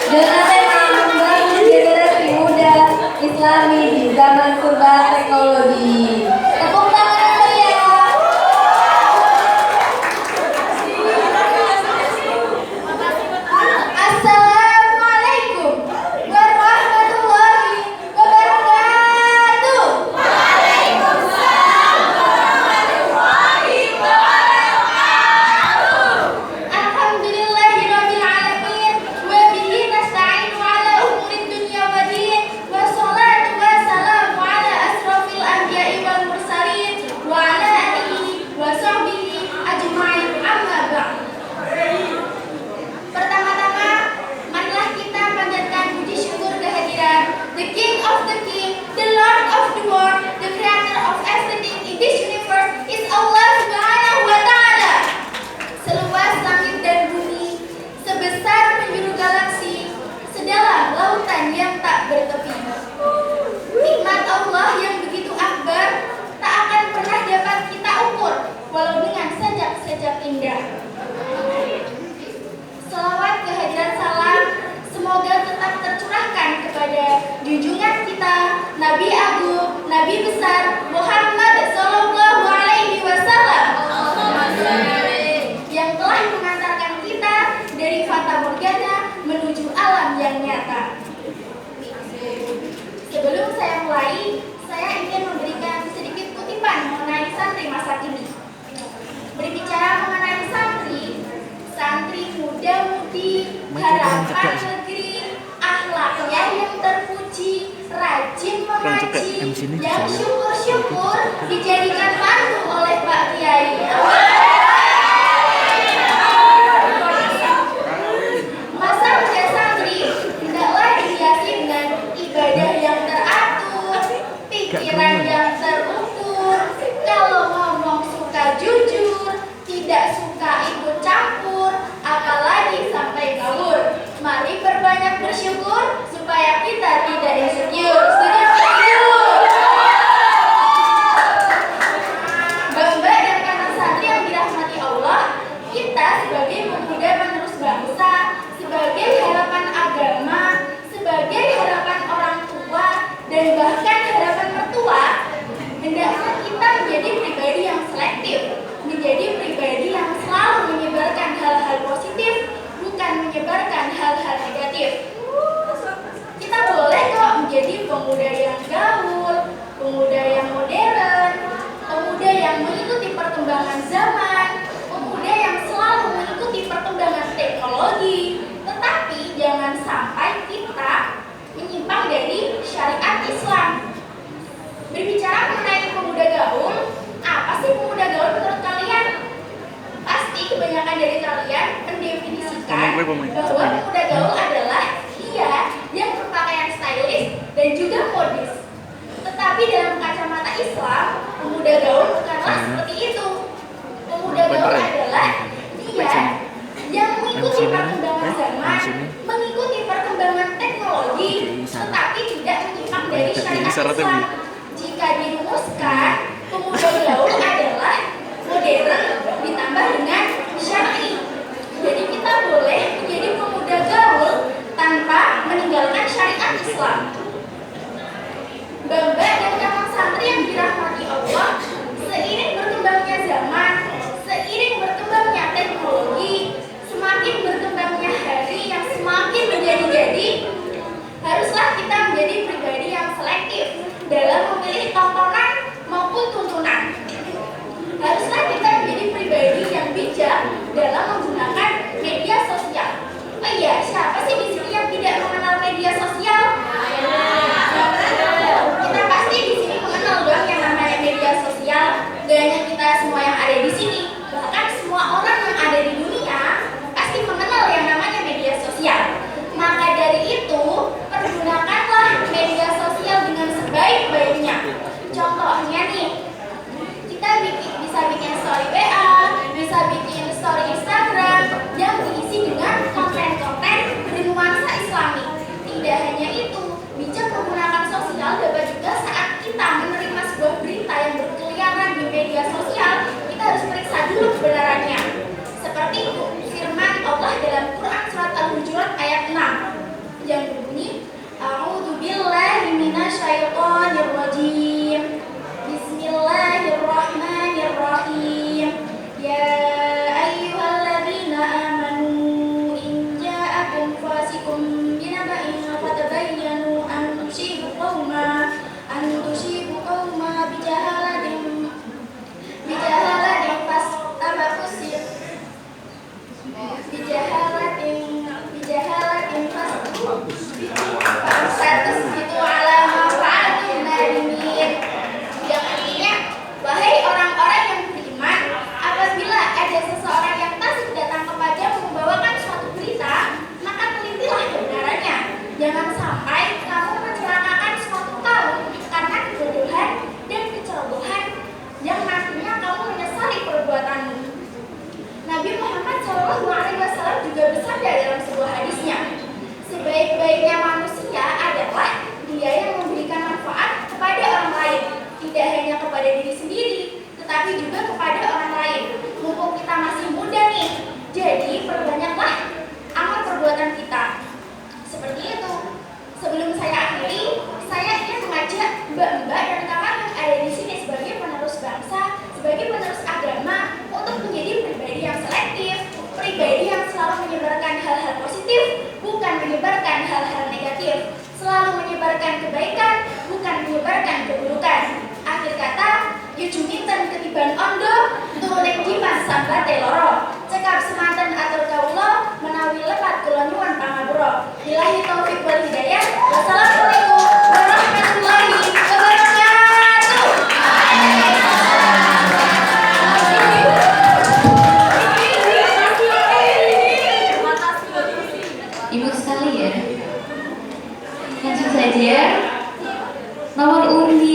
dengan tema membangun generasi muda Islami di zaman serba teknologi. Tepuk tangan yang meriah. Assalamualaikum warahmatullahi wabarakatuh. Waalaikumsalam warahmatullahi wabarakatuh. Alhamdulillahirabbil alamin wa bihi nasta'inu ala umurid dunya waddin wassalatu wassalamu ala asrofil anbiya'i wal mursalin wa ala alihi wa sahbihi ajma'in amma ba'd. Pertama-tama, marilah kita panjatkan puji syukur kehadiran the King of the King, the Lord of the World, the Creator of everything in this universe is Allah Subhanahu wa Ta'ala. Seluas langit dan bumi, sebesar penjuru galaksi, sedalam lautan yang tak bertepi. Nikmat Allah yang begitu akbar tak akan pernah dapat kita ukur, walau dengan sajak-sajak indah. Selawat kehadiran salam semoga tetap tercurahkan kepada junjungan kita Nabi Agung, Nabi besar Muhammad Sallallahu Alaihi Wasallam yang telah mengantarkan kita dari fata morgana menuju alam yang nyata. Sebelum saya mulai, saya ingin memberikan sedikit kutipan mengenai santri masa kini. Berbicara mengenai santri, santri muda-mudi, harapan negeri, akhlaknya yang terpuji, rajin mengaji, yang syukur-syukur dijadikan mantu oleh Pak Kiai. Masa muda santri hendaklah dihiasi dengan ibadah yang teratur, pikiran yang terukur, kalau ngomong suka jujur, tidak suka ikut campur, apalagi sampai ngawur. Mari berbanyak bersyukur supaya kita tidak insecure. Setuju? Mbak-mbak dan kakak santri yang dirahmati Allah, kita sebagai pemuda penerus bangsa, sebagai harapan agama, sebagai harapan orang tua, dan bahkan harapan mertua, hendaknya kita menjadi pribadi yang selektif, menjadi pribadi yang selalu menyebarkan hal-hal positif, bukan menyebarkan hal-hal negatif. Kita boleh kok menjadi pemuda yang gaul, pemuda yang modern, pemuda yang mengikuti perkembangan zaman, pemuda yang selalu mengikuti perkembangan teknologi, tetapi jangan sampai kita menyimpang dari syariat Islam. Berbicara mengenai pemuda gaul, apa sih pemuda gaul menurut kalian? Pasti kebanyakan dari kalian mendefinisikan bahwa pemuda gaul adalah dia yang berpakaian stylish dan juga modis. Tetapi dalam kacamata Islam, pemuda gaul bukanlah seperti itu. Pemuda gaul adalah dia yang mengikuti perkembangan zaman, mengikuti perkembangan teknologi, tetapi tidak menyimpang dari syariat Islam. Jika dirumuskan, pemuda gaul adalah modern ditambah dengan syar'i. Jadi kita boleh menjadi pemuda gaul tanpa meninggalkan syariat Islam. Mbak-mbak dan kakak santri yang dirahmati Allah, seiring berkembangnya zaman, seiring berkembangnya teknologi, semakin berkembangnya hari yang semakin menjadi-jadi, haruslah kita menjadi pribadi yang selektif dalam memilih tontonan maupun tuntunan. Haruslah kita menjadi pribadi yang bijak dalam menggunakan media sosial. Oh iya, siapa sih di sini yang tidak mengenal media sosial? Kita pasti di sini mengenal dong yang namanya media sosial. Gak hanya kita semua yang ada di sini, bahkan semua orang yang ada di dunia pasti mengenal yang namanya media sosial. Maka dari itu, pergunakanlah media sosial dengan sebaik-baiknya. Contohnya nih, kita bisa bikin story WA, bisa bikin story Instagram yang diisi dengan konten-konten bernuansa Islami. Tidak hanya itu, bijak menggunakan sosial dapat juga saat kita menerima sebuah berita yang berkeliaran di media sosial, kita harus periksa dulu kebenarannya. Seperti firman Allah dalam Quran surat Al-Hujurat ayat 6. ja'asikum binaba'in fatabayyanu an tusibu qauma bijahalatin status itu alama fa'atum nadimin, yang artinya, wahai orang-orang yang beriman, apabila ada seseorang yang tasik datang kepadamu membawakan suatu berita, maka telitilah kebenarannya. Jangan sampai kamu mencelakakan suatu kaum karena kebodohan dan kecerobohan yang nantinya kamu menyesali perbuatanmu. Nabi Muhammad SAW juga bersabda dalam sebuah hadisnya, sebaik-baiknya manusia adalah dia yang memberikan manfaat kepada orang lain, tidak hanya kepada diri sendiri, tetapi juga kepada orang lain. Mumpung kita masih muda nih, jadi perbanyaklah amal perbuatan kita. Seperti itu. Sebelum saya akhiri, saya ingin mengajak mbak-mbak dan kakak yang ada di sini sebagai penerus bangsa, sebagai penerus agama, untuk menjadi pribadi yang selektif, pribadi yang selalu menyebarkan hal-hal positif, bukan menyebarkan hal-hal negatif, selalu menyebarkan kebaikan, bukan menyebarkan keburukan. Akhir kata, yujuminten ketiban ondo, turuning diman sambate loro, cekap semanten atur kawula, menawi lepat kula nyuwun pangapura. Billahi taufik wal hidayah. Wassalamualaikum warahmatullahi wabarakatuh. Ibu sekalian, langsung saja nomor undi